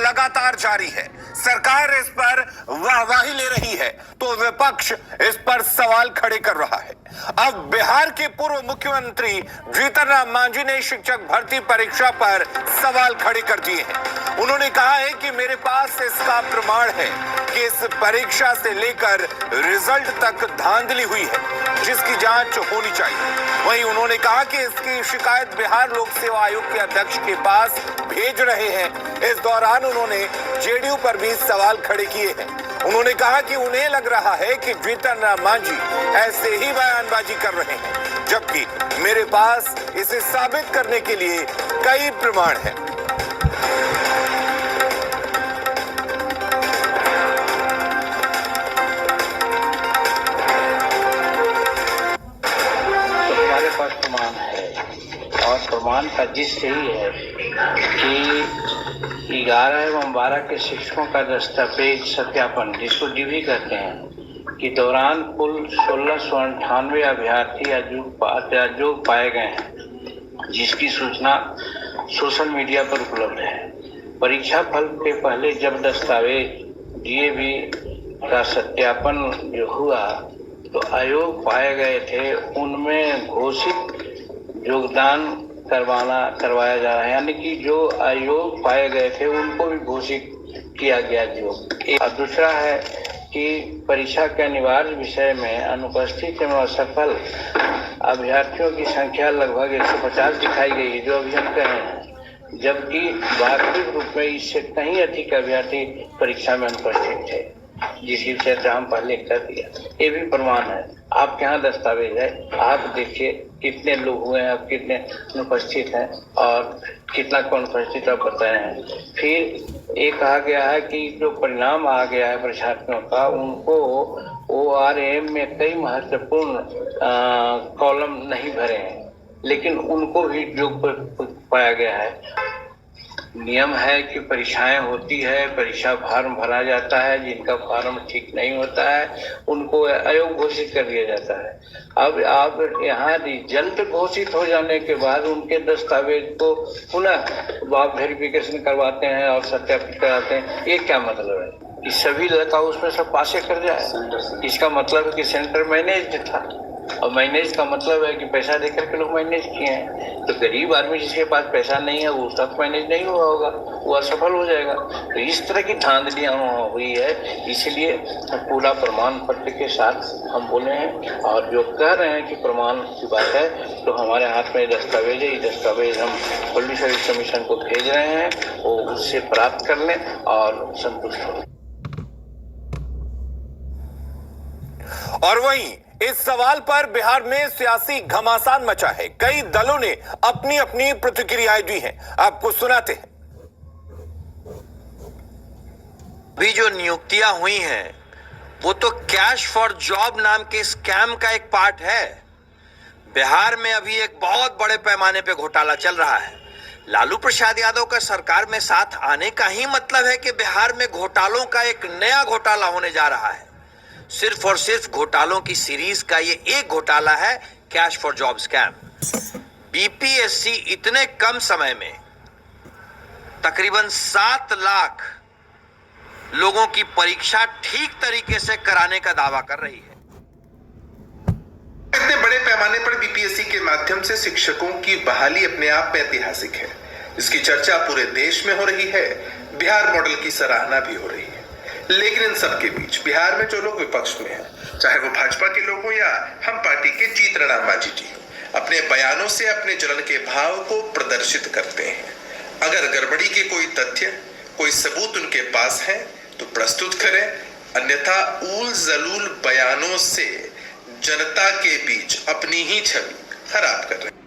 लगातार जारी है। सरकार इस पर वाहवाही ले रही है तो विपक्ष इस पर सवाल खड़े कर रहा है। अब बिहार के पूर्व मुख्यमंत्री जीतन राम मांझी ने शिक्षक भर्ती परीक्षा पर सवाल खड़े कर दिए हैं। उन्होंने कहा है कि मेरे पास इसका प्रमाण है कि इस परीक्षा से लेकर रिजल्ट तक धांधली हुई है, जिसकी जांच होनी चाहिए। वहीं उन्होंने कहा कि इसकी शिकायत बिहार लोक सेवा आयोग के अध्यक्ष के पास भेज रहे हैं। इस दौरान उन्होंने जेडीयू पर भी सवाल खड़े किए हैं। उन्होंने कहा कि उन्हें लग रहा है कि जीतन राम मांझी ऐसे ही बयानबाजी कर रहे हैं, जबकि मेरे पास इसे साबित करने के लिए कई प्रमाण हैं। प्रमाण है और प्रमाण का जिस यही है कि 11 एवं 12 के शिक्षकों का दस्तावेज सत्यापन, जिसको डीवी कहते हैं, के दौरान कुल 1698 अभ्यर्थी अयोग्य पाए गए हैं, जिसकी सूचना सोशल मीडिया पर उपलब्ध है। परीक्षा फल के पहले जब दस्तावेज डीएवी का सत्यापन जो हुआ तो आयोग पाए गए थे, उनमें घोषित योगदान करवाया जा रहा है, यानी कि जो आयोग पाए गए थे उनको भी घोषित किया गया योग। और दूसरा है कि परीक्षा के अनिवार्य विषय में अनुपस्थित एवं असफल अभ्यर्थियों की संख्या लगभग 150 दिखाई गई है, जो अभी हम कह रहे हैं, जबकि वास्तविक रूप में इससे कहीं अधिक अभ्यर्थी परीक्षा में अनुपस्थित थे, जिसकी चर्चा हम पहले कर दिया। ये भी प्रमाण है। आपके यहाँ दस्तावेज है, आप देखिए कितने लोग हुए हैं, अब कितने अनुपस्थित हैं और कितना कौन उपस्थित आप बताए हैं। फिर ये कहा गया है कि जो परिणाम आ गया है परीक्षार्थियों का, उनको ORM में कई महत्वपूर्ण कॉलम नहीं भरे हैं, लेकिन उनको भी जो पाया गया है। नियम है कि परीक्षाएं होती है, परीक्षा फार्म भरा जाता है, जिनका फार्म ठीक नहीं होता है उनको अयोग्य घोषित कर दिया जाता है। अब आप यहाँ रिजल्ट घोषित हो जाने के बाद उनके दस्तावेज को पुनः आप वेरिफिकेशन करवाते हैं और सत्यापित कराते हैं, ये क्या मतलब है कि सभी लड़का उसमें सब पासे कर जाए? इसका मतलब है कि सेंटर मैनेज था, और मैनेज का मतलब है कि पैसा देकर के लोग मैनेज किए हैं। तो गरीब आदमी जिसके पास पैसा नहीं है वो तक मैनेज नहीं हुआ होगा, वो असफल हो जाएगा। तो इस तरह की धांधलियां हुई है, इसलिए पूरा प्रमाण पत्र के साथ हम बोले हैं। और जो कह रहे हैं कि प्रमाण की बात है, तो हमारे हाथ में दस्तावेज है, ये दस्तावेज हम पब्लिक सर्विस कमीशन को भेज रहे हैं, वो उससे प्राप्त कर लें और संतुष्ट हो। और वहीं इस सवाल पर बिहार में सियासी घमासान मचा है। कई दलों ने अपनी अपनी प्रतिक्रियाएं दी हैं, आपको सुनाते हैं। अभी जो नियुक्तियां हुई हैं वो तो कैश फॉर जॉब नाम के स्कैम का एक पार्ट है। बिहार में अभी एक बहुत बड़े पैमाने पे घोटाला चल रहा है। लालू प्रसाद यादव का सरकार में साथ आने का ही मतलब है कि बिहार में घोटालों का एक नया घोटाला होने जा रहा है। सिर्फ और सिर्फ घोटालों की सीरीज का ये एक घोटाला है, cash for job scam. BPSC इतने कम समय में तकरीबन 7 लाख लोगों की परीक्षा ठीक तरीके से कराने का दावा कर रही है। इतने बड़े पैमाने पर बीपीएससी के माध्यम से शिक्षकों की बहाली अपने आप में ऐतिहासिक है। इसकी चर्चा पूरे देश में हो रही है, बिहार मॉडल की सराहना भी हो रही है। लेकिन इन सबके बीच बिहार में जो लोग विपक्ष में हैं, चाहे वो भाजपा के लोग हो या हम पार्टी के जीतन राम मांझी जी, अपने बयानों से अपने जलन के भाव को प्रदर्शित करते हैं। अगर गड़बड़ी के कोई तथ्य, कोई सबूत उनके पास है तो प्रस्तुत करें, अन्यथा ऊल जलूल बयानों से जनता के बीच अपनी ही छवि खराब कर रहे हैं।